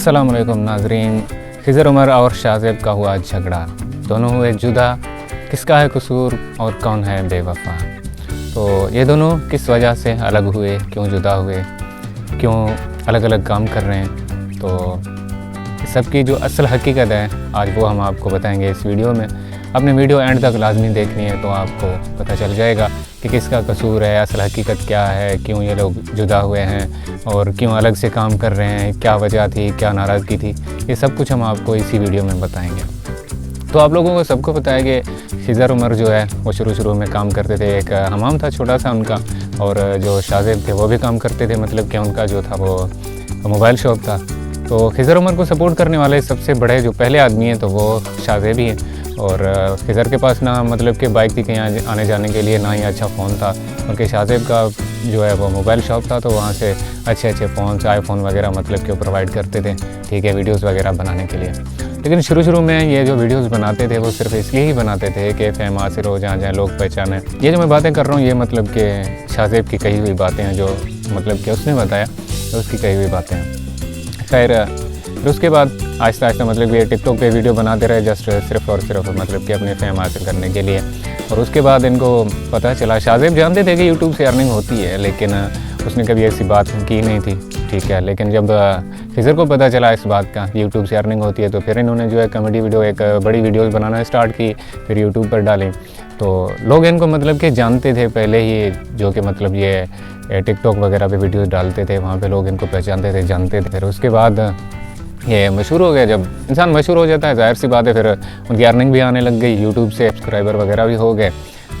अस्सलाम वालेकुम नाजरीन। खिज़र उमर और शाज़ेब का हुआ झगड़ा, दोनों हुए जुदा, किसका है कसूर और कौन है बेवफा। तो ये दोनों किस वजह से अलग हुए, क्यों जुदा हुए, क्यों अलग अलग काम कर रहे हैं, तो सबकी जो असल हकीकत है आज वो हम आपको बताएंगे इस वीडियो में। अपने वीडियो एंड तक लाजमी देखनी है तो आपको पता चल जाएगा कि किसका कसूर है, असल हकीकत क्या है, क्यों ये लोग जुदा हुए हैं और क्यों अलग से काम कर रहे हैं, क्या वजह थी, क्या नाराज़गी थी, ये सब कुछ हम आपको इसी वीडियो में बताएंगे। तो आप लोगों को सबको पता है कि खिज़र उमर जो है वो शुरू में काम करते थे, एक हमाम था छोटा सा उनका, और जो शाज़ेब थे वो भी काम करते थे, मतलब कि उनका जो था वो मोबाइल शॉप था। तो खिज़र उमर को सपोर्ट करने वाले सबसे बड़े जो पहले आदमी हैं तो वो शाज़ेब ही हैं। और खिज़र के पास ना मतलब कि बाइक थी कहीं आने जाने के लिए, ना ही अच्छा फ़ोन था, क्योंकि शाज़ेब का जो है वो मोबाइल शॉप था, तो वहाँ से अच्छे फ़ोन, आईफ़ोन वगैरह मतलब कि प्रोवाइड करते थे, ठीक है, वीडियोस वगैरह बनाने के लिए। लेकिन शुरू में ये जो वीडियोस बनाते थे वो सिर्फ इसलिए ही बनाते थे कि फ़ेम हासिल हो जाए, लोग पहचाने। ये जो मैं बातें कर रहा हूँ ये मतलब कि शाज़ेब की कही हुई बातें हैं, जो मतलब कि उसने बताया, तो उसकी कही हुई बातें हैं। खैर फिर उसके बाद आहिस्ता मतलब ये टिकटॉक पे वीडियो बनाते रहे, जस्ट सिर्फ और सिर्फ मतलब कि अपने फेम हासिल करने के लिए। और उसके बाद इनको पता चला, शाज़ेब जानते थे कि यूट्यूब से अर्निंग होती है, लेकिन उसने कभी ऐसी बात की नहीं थी, ठीक है। लेकिन जब खिज़र को पता चला इस बात का, यूट्यूब से अर्निंग होती है, तो फिर इन्होंने जो है कॉमेडी वीडियो, एक बड़ी वीडियोज़ बनाना स्टार्ट की, फिर यूट्यूब पर डाली। तो लोग इनको मतलब कि जानते थे पहले ही, जो कि मतलब ये टिकटॉक वगैरह पे वीडियोज़ डालते थे, वहाँ पे लोग इनको पहचानते थे, जानते थे। फिर उसके बाद ये मशहूर हो गया। जब इंसान मशहूर हो जाता है ज़ाहिर सी बात है फिर उनकी अर्निंग भी आने लग गई, यूट्यूब से सब्सक्राइबर वगैरह भी हो गए।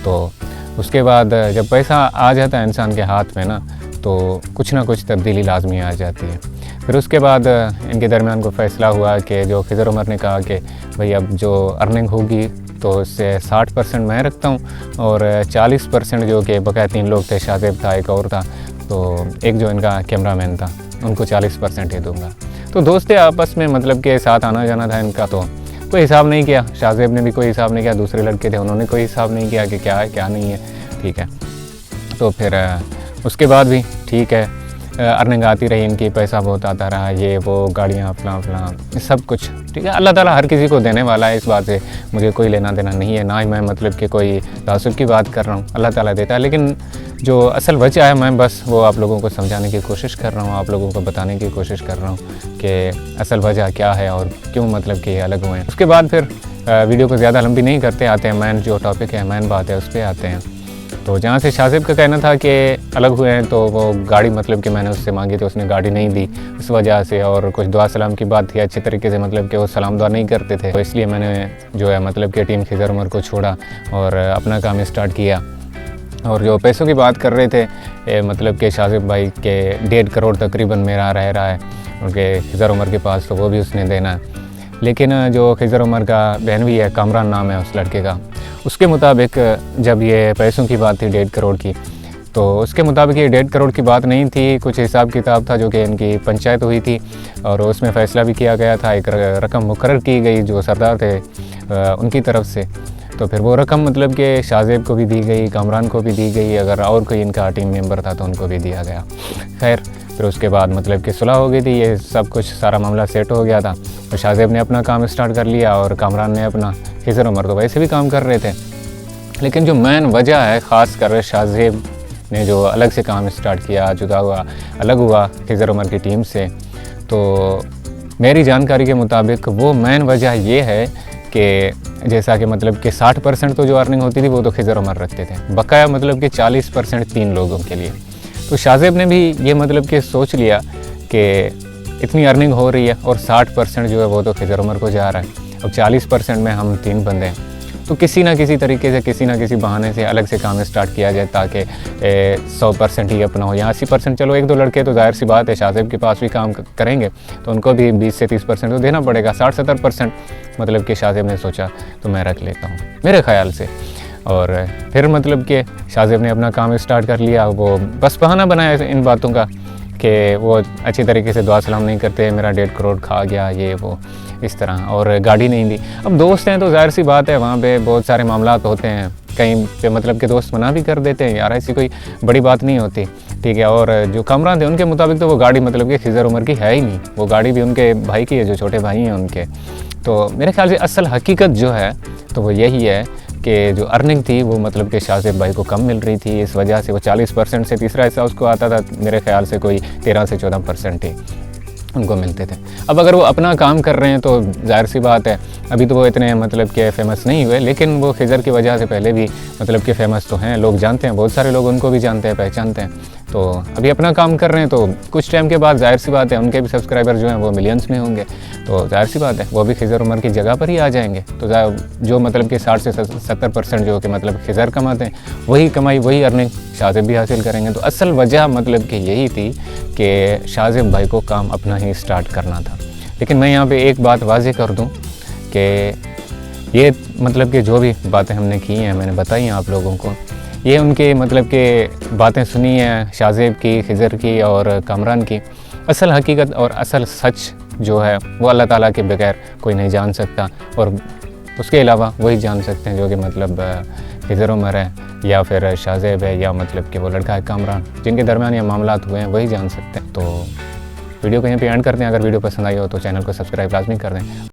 तो उसके बाद जब पैसा आ जाता है इंसान के हाथ में ना, तो कुछ ना कुछ तब्दीली लाजमी आ जाती है। फिर उसके बाद इनके दरमियान को फ़ैसला हुआ कि जो खिज़र उमर ने कहा कि भाई अब जो अर्निंग होगी तो उससे 60% मैं रखता हूँ और 40% जो कि बकाया 3 लोग थे, शाज़ेब था, एक और था, तो एक जो इनका कैमरामैन था, उनको 40% ही दूँगा। तो दोस्त आपस में मतलब के साथ आना जाना था इनका, तो कोई हिसाब नहीं किया, शाज़ेब ने भी कोई हिसाब नहीं किया, दूसरे लड़के थे उन्होंने कोई हिसाब नहीं किया कि क्या है क्या नहीं है, ठीक है। तो फिर उसके बाद भी ठीक है, अर्निंग आती रही इनकी, पैसा बहुत आता रहा, ये वो गाड़ियाँ फलां सब कुछ, ठीक है। अल्लाह ताला हर किसी को देने वाला है, इस बात से मुझे कोई लेना देना नहीं है, ना ही मैं मतलब कि कोई तासुब की बात कर रहा हूँ, अल्लाह ताला देता है। लेकिन जो असल वजह है मैं बस वो आप लोगों को समझाने की कोशिश कर रहा हूँ, आप लोगों को बताने की कोशिश कर रहा हूँ कि असल वजह क्या है और क्यों मतलब कि अलग हुए हैं। उसके बाद फिर वीडियो को ज़्यादा लंबी नहीं करते, आते हैं मेन जो टॉपिक है, मेन बात है, उस पर आते हैं। तो जहाँ से शाज़ेब का कहना था कि अलग हुए हैं, तो वो गाड़ी मतलब कि मैंने उससे मांगी तो उसने गाड़ी नहीं दी इस वजह से, और कुछ दुआ सलाम की बात थी, अच्छे तरीके से मतलब कि वो सलाम दुआ नहीं करते थे, तो इसलिए मैंने जो है मतलब कि टीम खिज़र उमर को छोड़ा और अपना काम स्टार्ट किया। और जो पैसों की बात कर रहे थे मतलब कि शाज़ेब भाई के 1.5 करोड़ तकरीबन मेरा रह रहा है उनके खिज़र उमर के पास, तो वो भी उसने देना है। लेकिन जो खिज़र उमर का बहन भी है, कामरान नाम है उस लड़के का, उसके मुताबिक जब ये पैसों की बात थी 1.5 करोड़ की, तो उसके मुताबिक ये 1.5 करोड़ की बात नहीं थी, कुछ हिसाब किताब था जो कि इनकी पंचायत हुई थी और उसमें फ़ैसला भी किया गया था, एक रकम मुकर्रर की गई जो सरदार थे उनकी तरफ से। तो फिर वो रकम मतलब कि शाज़ेब को भी दी गई, कामरान को भी दी गई, अगर और कोई इनका टीम मेंबर था तो उनको भी दिया गया। खैर फिर उसके बाद मतलब कि सुलह हो गई थी, ये सब कुछ सारा मामला सेट हो गया था। तो शाज़ेब ने अपना काम स्टार्ट कर लिया और कामरान ने अपना। खिज़र उमर तो वैसे भी काम कर रहे थे, लेकिन जो मेन वजह है, ख़ास कर शाज़ेब ने जो अलग से काम स्टार्ट किया, जुदा हुआ, अलग हुआ खिज़र उमर की टीम से, तो मेरी जानकारी के मुताबिक वो मेन वजह ये है कि जैसा कि मतलब कि 60% तो जो अर्निंग होती थी वो तो खिज़र उमर रखते थे, बकाया मतलब कि 40% 3 लोगों के लिए। तो शाज़ेब ने भी ये मतलब कि सोच लिया कि इतनी अर्निंग हो रही है और 60% जो है वो तो खिज़र उमर को जा रहा है, अब 40% में हम 3 बंदे हैं, तो किसी ना किसी तरीके से, किसी ना किसी बहाने से अलग से काम स्टार्ट किया जाए ताकि 100% ही अपना हो, या 80%। चलो 1-2 लड़के तो ज़ाहिर सी बात है शाज़ेब के पास भी काम करेंगे तो उनको भी 20 से 30% तो देना पड़ेगा, 60-70% मतलब कि शाज़ेब ने सोचा तो मैं रख लेता हूँ मेरे ख़्याल से। और फिर मतलब कि शाज़ेब ने अपना काम स्टार्ट कर लिया, वो बस बहाना बनाया इन बातों का कि वो अच्छी तरीके से दुआ सलाम नहीं करते, मेरा 1.5 करोड़ खा गया, ये वो इस तरह, और गाड़ी नहीं दी। अब दोस्त हैं तो जाहिर सी बात है वहाँ पे बहुत सारे मामलात होते हैं, कहीं पे मतलब के दोस्त मना भी कर देते हैं, यार ऐसी कोई बड़ी बात नहीं होती, ठीक है। और जो कामरान थे उनके मुताबिक तो वो गाड़ी मतलब कि खिज़र उमर की है ही नहीं, वो गाड़ी भी उनके भाई की है, जो छोटे भाई हैं उनके। तो मेरे ख्याल से असल हकीकत जो है तो वो यही है कि जो अर्निंग थी वो मतलब कि शाहज़ेब भाई को कम मिल रही थी, इस वजह से वो 40% से तीसरा हिस्सा उसको आता था, मेरे ख्याल से कोई 13 से 14% ही उनको मिलते थे। अब अगर वो अपना काम कर रहे हैं तो जाहिर सी बात है, अभी तो वो इतने मतलब कि फ़ेमस नहीं हुए, लेकिन वो खिज़र की वजह से पहले भी मतलब कि फ़ेमस तो हैं, लोग जानते हैं, बहुत सारे लोग उनको भी जानते हैं, पहचानते हैं। तो अभी अपना काम कर रहे हैं तो कुछ टाइम के बाद जाहिर सी बात है उनके भी सब्सक्राइबर जो हैं वो मिलियंस में होंगे, तो जाहिर सी बात है वो भी खिज़र उमर की जगह पर ही आ जाएंगे। तो जो मतलब कि 60 से 70% जो कि मतलब खिज़र कमाते हैं, वही कमाई वही अर्निंग शाहज़ेब भी हासिल करेंगे। तो असल वजह मतलब कि यही थी कि शाहज़ेब भाई को काम अपना ही स्टार्ट करना था। लेकिन मैं यहाँ पे एक बात वाज़ेह कर दूँ कि ये मतलब कि जो भी बातें हमने की हैं, मैंने बताई हैं आप लोगों को, ये उनके मतलब कि बातें सुनी हैं शाहज़ेब की, खिज़र की और कामरान की। असल हकीकत और असल सच जो है वो अल्लाह ताला के बगैर कोई नहीं जान सकता, और उसके अलावा वही जान सकते हैं जो कि मतलब खिज़र उमर है या फिर शाहज़ेब है या मतलब कि वो लड़का है कामरान, जिनके दरमियान ये मामलात हुए हैं वही जान सकते हैं। तो वीडियो को यहीं पे एंड करते हैं। अगर वीडियो पसंद आई हो तो चैनल को सब्सक्राइब लाजमी कर दें।